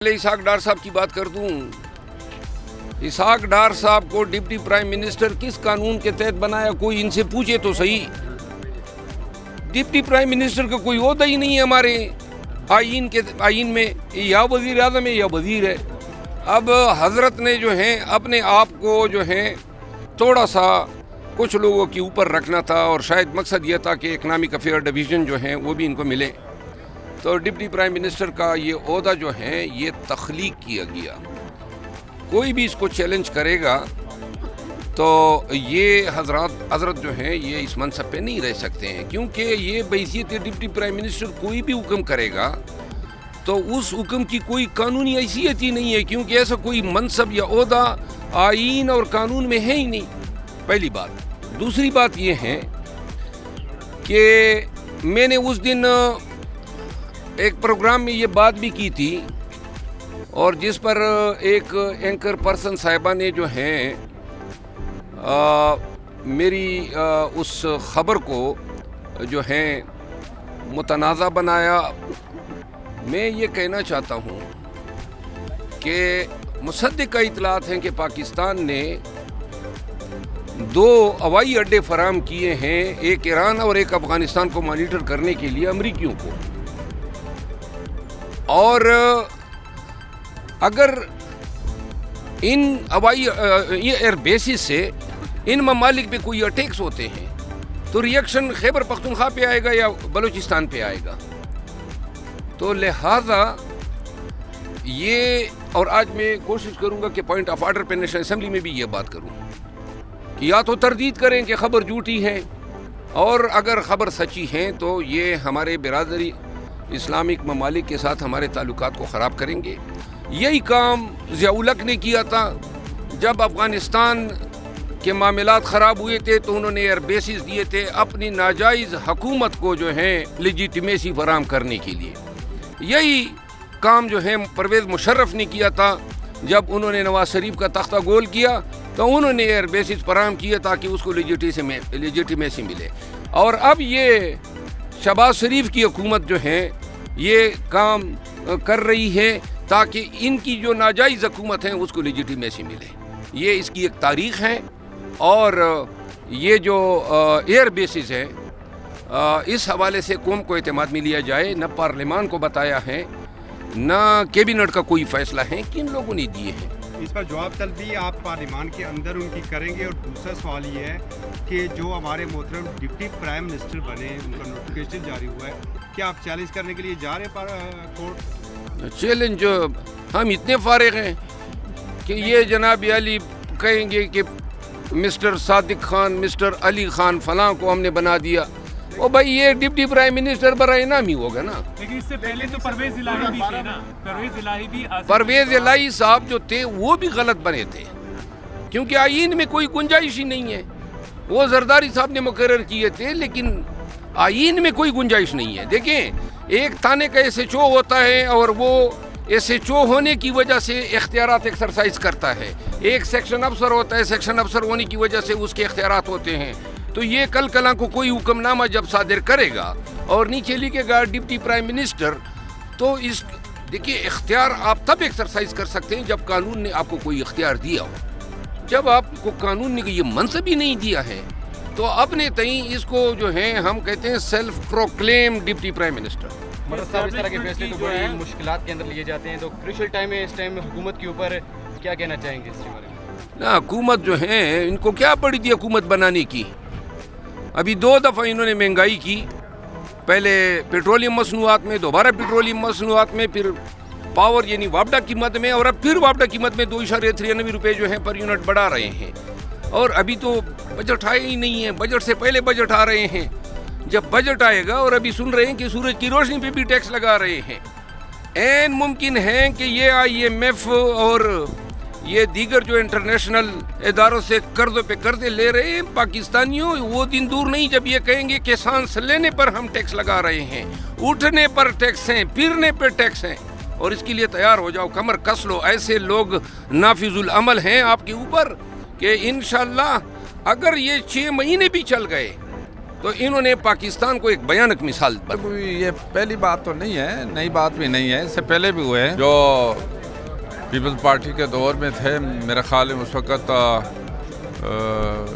اسحاق ڈار صاحب کی بات کر دوں. اسحاق ڈار صاحب کو ڈپٹی پرائم منسٹر کس قانون کے تحت بنایا؟ کوئی ان سے پوچھے تو صحیح. ڈپٹی پرائم منسٹر کا کوئی عہدہ ہی نہیں ہے ہمارے آئین میں، یا وزیر اعظم ہے یا وزیر ہے. اب حضرت نے جو ہیں اپنے آپ کو جو ہیں تھوڑا سا کچھ لوگوں کے اوپر رکھنا تھا، اور شاید مقصد یہ تھا کہ اکنامک افیئر ڈویژن جو ہیں وہ بھی ان کو ملے. تو ڈپٹی پرائم منسٹر کا یہ عہدہ جو ہے یہ تخلیق کیا گیا. کوئی بھی اس کو چیلنج کرے گا تو یہ حضرت جو ہیں یہ اس منصب پہ نہیں رہ سکتے ہیں، کیونکہ یہ بحیثیت ڈپٹی پرائم منسٹر کوئی بھی حکم کرے گا تو اس حکم کی کوئی قانونی حیثیت ہی نہیں ہے، کیونکہ ایسا کوئی منصب یا عہدہ آئین اور قانون میں ہے ہی نہیں. پہلی بات. دوسری بات یہ ہے کہ میں نے اس دن ایک پروگرام میں یہ بات بھی کی تھی، اور جس پر ایک اینکر پرسن صاحبہ نے جو ہیں میری اس خبر کو جو ہیں متنازع بنایا. میں یہ کہنا چاہتا ہوں کہ مصدقہ اطلاعات ہیں کہ پاکستان نے 2 ہوائی اڈے فراہم کیے ہیں، ایک ایران اور ایک افغانستان کو مانیٹر کرنے کے لیے امریکیوں کو. اور اگر ان ایئر بیسز سے ان ممالک پہ کوئی اٹیکس ہوتے ہیں تو ریئیکشن خیبر پختونخوا پہ آئے گا یا بلوچستان پہ آئے گا. تو لہٰذا یہ، اور آج میں کوشش کروں گا کہ پوائنٹ آف آرڈر پہ نیشنل اسمبلی میں بھی یہ بات کروں کہ یا تو تردید کریں کہ خبر جھوٹی ہے، اور اگر خبر سچی ہے تو یہ ہمارے برادری اسلامک ممالک کے ساتھ ہمارے تعلقات کو خراب کریں گے. یہی کام ضیاء الحق نے کیا تھا جب افغانستان کے معاملات خراب ہوئے تھے، تو انہوں نے ایئر بیسز دیے تھے اپنی ناجائز حکومت کو جو ہیں لیجیٹیمیسی فراہم کرنے کے لیے. یہی کام جو ہے پرویز مشرف نے کیا تھا جب انہوں نے نواز شریف کا تختہ گول کیا، تو انہوں نے ایئر بیسز فراہم کیے تاکہ اس کو لیجیٹیمیسی ملے. اور اب یہ شہباز شریف کی حکومت جو ہے یہ کام کر رہی ہے تاکہ ان کی جو ناجائز حکومت ہے اس کو لیجیٹیمیسی ملے. یہ اس کی ایک تاریخ ہے، اور یہ جو ایئر بیسز ہے اس حوالے سے قوم کو اعتماد میں لیا جائے. نہ پارلیمان کو بتایا ہے، نہ کیبنٹ کا کوئی فیصلہ ہے، کن لوگوں نے دیے ہیں. اس پر جواب طلبی آپ پارلیمان کے اندر ان کی کریں گے. اور دوسرا سوال یہ ہے کہ جو ہمارے محترم ڈپٹی پرائم منسٹر بنے، ان کا نوٹیفیکیشن جاری ہوا ہے، کیا آپ چیلنج کرنے کے لیے جا رہے ہیں کورٹ؟ چیلنج ہم اتنے فارغ ہیں کہ یہ جناب علی کہیں گے کہ مسٹر صادق خان، مسٹر علی خان فلاں کو ہم نے بنا دیا. او بھائی یہ ڈپٹی پرائم منسٹر برائے نام ہی ہوگا نا. لیکن اس سے پہلے تو پرویز الہی بھی تھے نا. پرویز الہی صاحب جو تھے وہ بھی غلط بنے تھے، کیونکہ آئین میں کوئی گنجائش ہی نہیں ہے. وہ زرداری صاحب نے مقرر کیے تھے، لیکن آئین میں کوئی گنجائش نہیں ہے. دیکھیں، ایک تھانے کا ایس ایچ او ہوتا ہے، اور وہ ایس ایچ او ہونے کی وجہ سے اختیارات ایکسرسائز کرتا ہے. ایک سیکشن افسر ہوتا ہے، سیکشن افسر ہونے کی وجہ سے اس کے اختیارات ہوتے ہیں. تو یہ کل کلاں کو کوئی حکم نامہ جب صادر کرے گا اور نیچے لکھے گا ڈپٹی پرائم منسٹر، تو اس دیکھیے اختیار آپ تب ایکسرسائز کر سکتے ہیں جب قانون نے آپ کو کوئی اختیار دیا ہو. جب آپ کو قانون نے یہ منصب ہی نہیں دیا ہے تو اپنے تئیں اس کو جو ہے ہم کہتے ہیں self proclaim deputy prime minister. مرد صاحب، اس طرح کے فیصلے تو بڑی مشکلات کے اندر لیے جاتے ہیں، تو کریشل ٹائم ہے اس ٹائم حکومت کے اوپر، کیا کہنا چاہیں گے اس کے بارے میں؟ نا حکومت جو ہے ان کو کیا پڑی تھی حکومت بنانے کی؟ ابھی 2 دفعہ انہوں نے مہنگائی کی، پہلے پیٹرولیم مصنوعات میں، دوبارہ پیٹرولیم مصنوعات میں، پھر پاور یعنی وابڈا قیمت میں، اور اب پھر وابڈا قیمت میں 2.93 روپے جو ہیں پر یونٹ بڑھا رہے ہیں. اور ابھی تو بجٹ آئے ہی نہیں ہے، بجٹ سے پہلے بجٹ آ رہے ہیں. جب بجٹ آئے گا، اور ابھی سن رہے ہیں کہ سورج کی روشنی پہ بھی ٹیکس لگا رہے ہیں. عین ممکن ہے کہ یہ IMF اور یہ دیگر جو انٹرنیشنل اداروں سے قرضوں پہ قرضے لے رہے ہیں پاکستانیوں، وہ دن دور نہیں جب یہ کہیں گے کہ سانس لینے پر ہم ٹیکس لگا رہے ہیں، اٹھنے پر ٹیکس ہیں، پھرنے پر ٹیکس ہیں. اور اس کے لیے تیار ہو جاؤ، کمر کس لو. ایسے لوگ نافذ العمل ہیں آپ کے اوپر کہ انشاءاللہ اگر یہ 6 مہینے بھی چل گئے تو انہوں نے پاکستان کو ایک بھیانک مثال یہ پہلی بات تو نہیں ہے، نئی بات بھی نہیں ہے، اس سے پہلے بھی ہوئے ہیں جو پیپلز پارٹی کے دور میں تھے. میرا خیال ہے اس وقت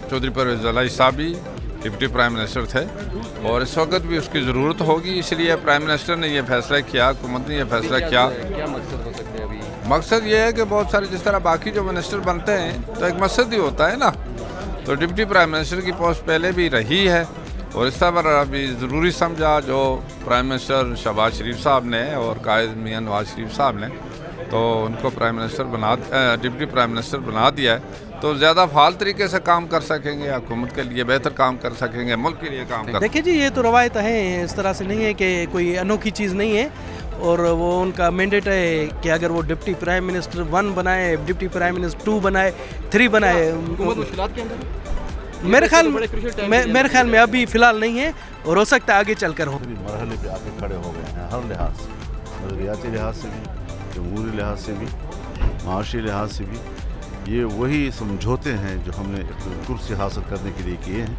چودھری پرویز الہی صاحب بھی ڈپٹی پرائم منسٹر تھے اور اس وقت بھی اس کی ضرورت ہوگی، اس لیے پرائم منسٹر نے یہ فیصلہ کیا، حکومت نے یہ فیصلہ کیا. کیا مقصد ہو سکتا ہے ابھی؟ مقصد یہ ہے کہ بہت سارے جس طرح باقی جو منسٹر بنتے ہیں تو ایک مقصد ہی ہوتا ہے نا، تو ڈپٹی پرائم منسٹر کی پوسٹ پہلے بھی رہی ہے اور اس طرح ابھی ضروری سمجھا جو پرائم منسٹر شہباز شریف صاحب نے اور قائد میاں نواز شریف صاحب نے، تو ان کو ڈپٹی پرائم منسٹر بنا دیا ہے تو زیادہ فعال طریقے سے کام کر سکیں گے، حکومت کے لیے بہتر کام کر سکیں گے، ملک کے لیے کام کر. دیکھیں جی یہ تو روایت ہیں، اس طرح سے نہیں ہے کہ کوئی انوکھی چیز نہیں ہے اور وہ ان کا مینڈیٹ ہے کہ اگر وہ ڈپٹی پرائم منسٹر 1 بنائے، ڈپٹی پرائم منسٹر 2 بنائے، 3 بنائے. حکومت مشکلات کے اندر میرے خیال میں ابھی فی الحال نہیں ہے اور ہو سکتا ہے آگے چل کر ہو. مرحلے پہ آ کے کھڑے ہو گئے ہیں ہر لحاظ سے، نظریاتی لحاظ سے بھی، جمہوری لحاظ سے بھی، معاشی لحاظ سے بھی. یہ وہی سمجھوتے ہیں جو ہم نے کرسی حاصل کرنے کے لیے کیے ہیں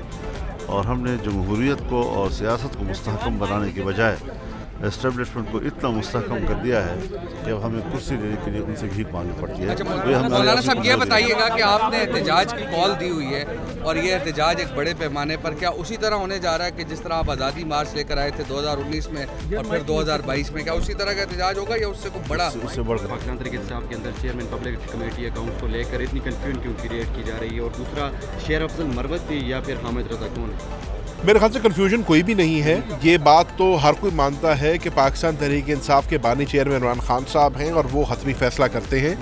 اور ہم نے جمہوریت کو اور سیاست کو مستحکم بنانے کے بجائے اسٹیبلشمنٹ کو اتنا مستحکم کر دیا ہے کہ اب ہمیں کرسی لینے کے لیے ان سے بھیک مانگنی پڑتی ہے. مولانا صاحب یہ بتائیے گا کہ آپ نے احتجاج کی کال دی ہوئی ہے اور یہ احتجاج ایک بڑے پیمانے پر کیا اسی طرح ہونے جا رہا ہے کہ جس طرح آپ آزادی مارچ لے کر آئے تھے 2019 میں اور پھر 2022 میں، کیا اسی طرح کا احتجاج ہوگا یا اس سے کوئی بڑا؟ اس سے بڑھ کر پاکستان تحریک انصاف کے اندر چیئرمین پبلک کمیٹی اکاؤنٹس کو لے کر اتنی کنفیوژن کیوں کریٹ کی جا رہی ہے؟ اور دوسرا شیر افضل مروت بھی یا پھر حامد رضا کون ہے؟ میرے خیال سے کنفیوژن کوئی بھی نہیں ہے. یہ بات تو ہر کوئی مانتا ہے کہ پاکستان تحریک انصاف کے بانی چیئرمین عمران خان صاحب ہیں اور وہ حتمی فیصلہ کرتے ہیں.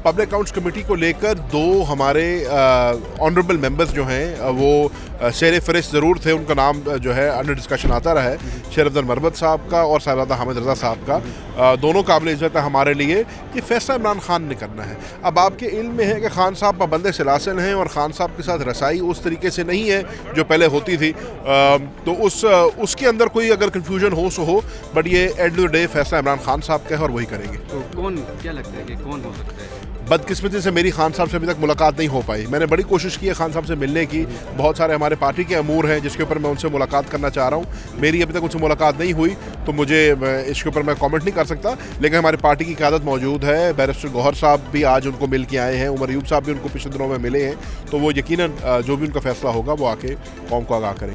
پبلک اکاؤنٹس کمیٹی کو لے کر 2 ہمارے آنریبل ممبرز جو ہیں وہ شیر فہرست ضرور تھے، ان کا نام جو ہے انڈر ڈسکشن آتا رہا ہے، شیر افضل مروت صاحب کا اور صاحبزادہ حامد رضا صاحب کا. دونوں قابل عزت ہے ہمارے لیے. یہ فیصلہ عمران خان نے کرنا ہے. اب آپ کے علم میں ہے کہ خان صاحب پابند سلاسل ہیں اور خان صاحب کے ساتھ رسائی اس طریقے سے نہیں ہے جو پہلے ہوتی تھی، تو اس کے اندر کوئی اگر confusion who so who, but یہ ایٹ دی ڈے فیصلہ عمران خان صاحب کا ہے اور وہی کریں گے. تو کون کیا لگتا ہے کہ کون ہو سکتا ہے؟ بدقسمتی سے میری خان صاحب سے ابھی تک ملاقات نہیں ہو پائی. میں نے بڑی کوشش کی ہے خان صاحب سے ملنے کی، بہت سارے ہمارے پارٹی کے امور ہیں جس کے اوپر میں ان سے ملاقات کرنا چاہ رہا ہوں. میری ابھی تک ان سے ملاقات نہیں ہوئی تو مجھے اس کے اوپر میں کامنٹ نہیں کر سکتا. لیکن ہماری پارٹی کی قیادت موجود ہے، بیرسٹر گوہر صاحب بھی آج ان کو مل کے آئے ہیں، عمر ایوب صاحب بھی ان کو پچھلے دنوں میں ملے ہیں، تو وہ یقیناً جو بھی ان کا فیصلہ ہوگا وہ آ کے قوم کو آگاہ کریں.